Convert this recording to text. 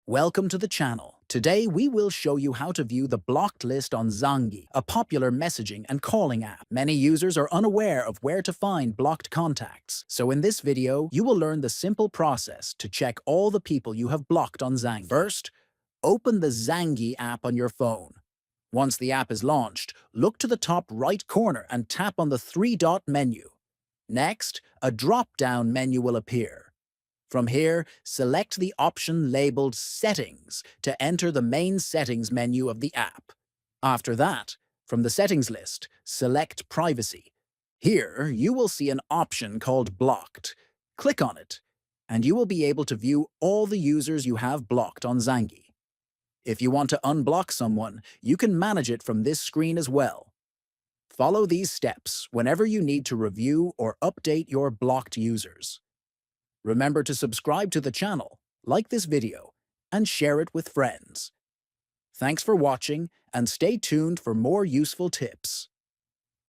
Welcome to the channel. Today we will show you how to view the blocked list on Zangi, a popular messaging and calling app. Many users are unaware of where to find blocked contacts. So in this video, you will learn the simple process to check all the people you have blocked on Zangi. First, open the Zangi app on your phone. Once the app is launched, look to the top right corner and tap on the three-dot menu. Next, a drop-down menu will appear. From here, select the option labeled Settings to enter the main settings menu of the app. After that, from the settings list, select Privacy. Here, you will see an option called Blocked. Click on it, and you will be able to view all the users you have blocked on Zangi. If you want to unblock someone, you can manage it from this screen as well. Follow these steps whenever you need to review or update your blocked users. Remember to subscribe to the channel, like this video, and share it with friends. Thanks for watching, and stay tuned for more useful tips.